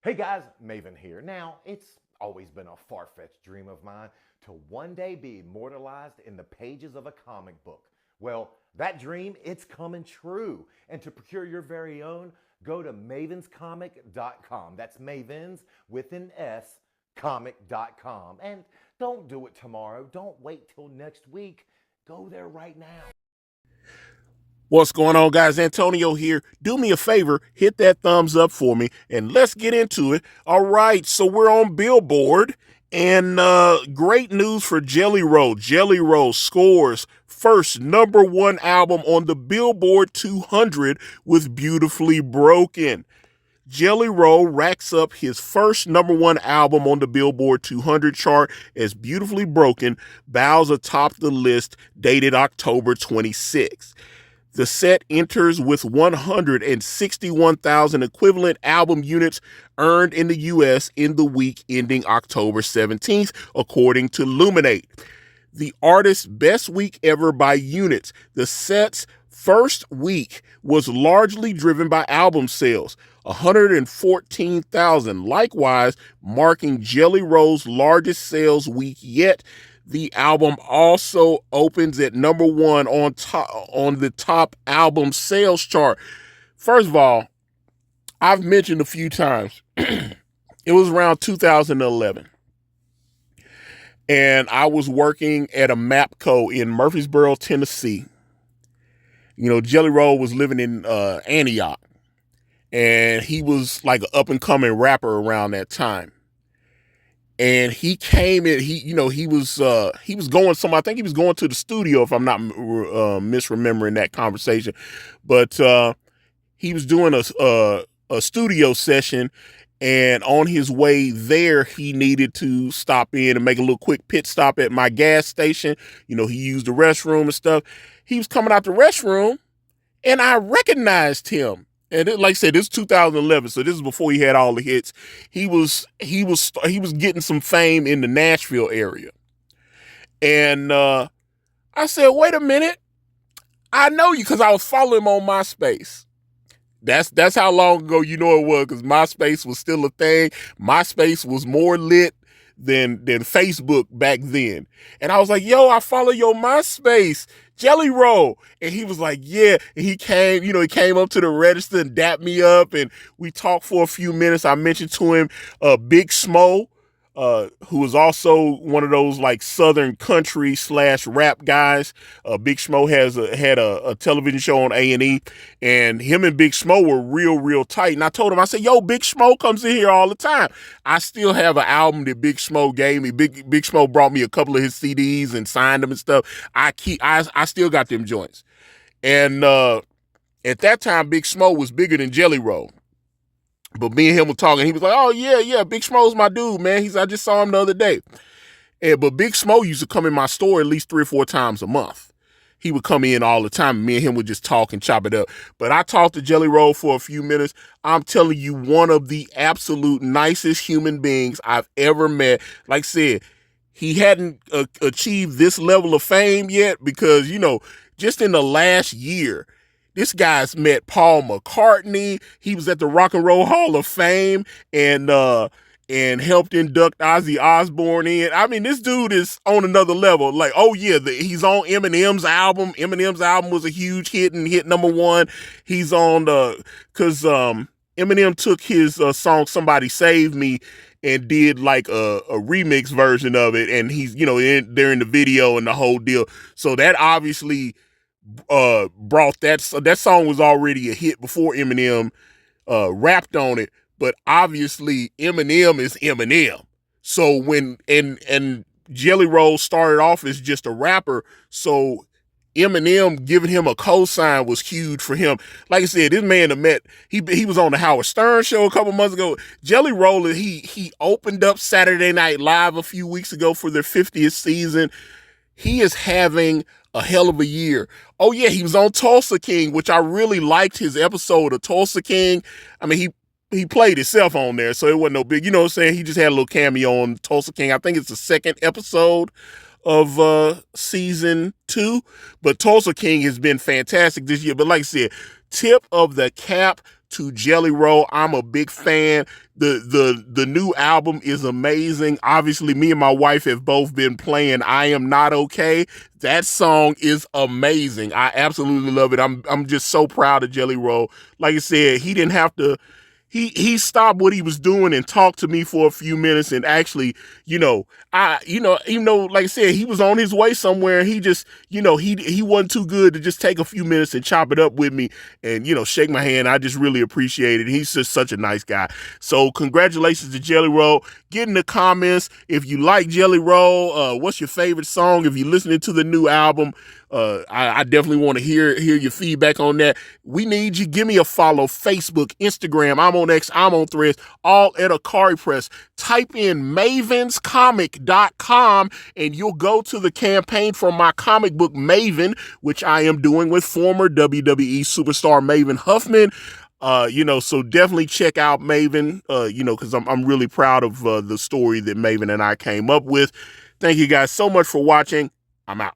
Hey guys, Maven here. Now, it's always been a far-fetched dream of mine to one day be immortalized in the pages of a comic book. Well, that dream, it's coming true. And to procure your very own, go to mavenscomic.com. That's Mavens with an S, comic.com. And don't do it tomorrow. Don't wait till next week. Go there right now. What's going on, guys? Antonio here. Do me a favor, hit that thumbs up for me, and let's get into it. All right, so we're on Billboard, and great news for Jelly Roll. Jelly Roll scores first #1 album on the Billboard 200 with Beautifully Broken. Jelly Roll racks up his first #1 album on the Billboard 200 chart as Beautifully Broken bows atop the list, dated October 26. The set enters with 161,000 equivalent album units earned in the U.S. in the week ending October 17th, according to Luminate. The artist's best week ever by units. The set's first week was largely driven by album sales, 114,000, likewise marking Jelly Roll's largest sales week yet. The album also opens at #1 on the top album sales chart. First of all, I've mentioned a few times, it was around 2011. And I was working at a Mapco in Murfreesboro, Tennessee. You know, Jelly Roll was living in Antioch. And he was like an up-and-coming rapper around that time. And he came in, he was going somewhere. I think he was going to the studio, if I'm not misremembering that conversation. But he was doing a studio session, and on his way there, he needed to stop in and make a little quick pit stop at my gas station. You know, he used the restroom and stuff. He was coming out the restroom, and I recognized him. And like I said, this is 2011, so this is before he had all the hits. He was getting some fame in the Nashville area. And I said, wait a minute. I know you because I was following him on MySpace. That's how long ago you know it was, because MySpace was still a thing. MySpace was more lit than Facebook back then. And I was like, yo, I follow your MySpace, Jelly Roll. And he was like, yeah. And he came up to the register and dapped me up, and we talked for a few minutes. I mentioned to him Big Smo, who was also one of those like Southern country / rap guys. Big Smo had a television show on A&E, and him and Big Smo were real tight. And I told him, I said, yo, Big Smo comes in here all the time. I still have an album that Big Smo gave me. Big Smo brought me a couple of his CDs and signed them and stuff. I still got them joints. And at that time, Big Smo was bigger than Jelly Roll. But me and him were talking. He was like, oh, yeah, Big Smo's my dude, man. I just saw him the other day. But Big Smo used to come in my store at least 3 or 4 times a month. He would come in all the time, and me and him would just talk and chop it up. But I talked to Jelly Roll for a few minutes. I'm telling you, one of the absolute nicest human beings I've ever met. Like I said, he hadn't achieved this level of fame yet because, just in the last year, this guy's met Paul McCartney. He was at the Rock and Roll Hall of Fame and helped induct Ozzy Osbourne in. I mean, this dude is on another level. Like, oh yeah, he's on Eminem's album. Eminem's album was a huge hit and hit #1. He's on because Eminem took his song "Somebody Save Me" and did like a remix version of it, and he's they're in the video and the whole deal. So that obviously brought that song was already a hit before Eminem rapped on it, but obviously Eminem is Eminem. So when and Jelly Roll started off as just a rapper, so Eminem giving him a cosign was huge for him. Like I said, this man he was on the Howard Stern show a couple months ago. Jelly Roll, he opened up Saturday Night Live a few weeks ago for their 50th season. He is having a hell of a year. Oh yeah, he was on Tulsa King, which I really liked his episode of Tulsa King. I mean, he played himself on there, so it wasn't no big, you know what I'm saying? He just had a little cameo on Tulsa King. I think it's the 2nd episode of season 2. But Tulsa King has been fantastic this year. But like I said, tip of the cap to Jelly Roll. I'm a big fan. The new album is amazing. Obviously, me and my wife have both been playing I Am Not Okay. That song is amazing. I absolutely love it. I'm just so proud of Jelly Roll. Like I said, he didn't have to. He stopped what he was doing and talked to me for a few minutes and actually, even though, like I said, he was on his way somewhere. He just, he wasn't too good to just take a few minutes and chop it up with me and, shake my hand. I just really appreciate it. He's just such a nice guy. So congratulations to Jelly Roll. Get in the comments if you like Jelly Roll. What's your favorite song? If you're listening to the new album, I definitely want to hear your feedback on that. We need you. Give me a follow. Facebook, Instagram. I'm on X. I'm on Threads. All at Ikari Press. Type in mavenscomic.com and you'll go to the campaign for my comic book Maven, which I am doing with former WWE superstar Maven Huffman. So definitely check out Maven, because I'm really proud of the story that Maven and I came up with. Thank you guys so much for watching. I'm out.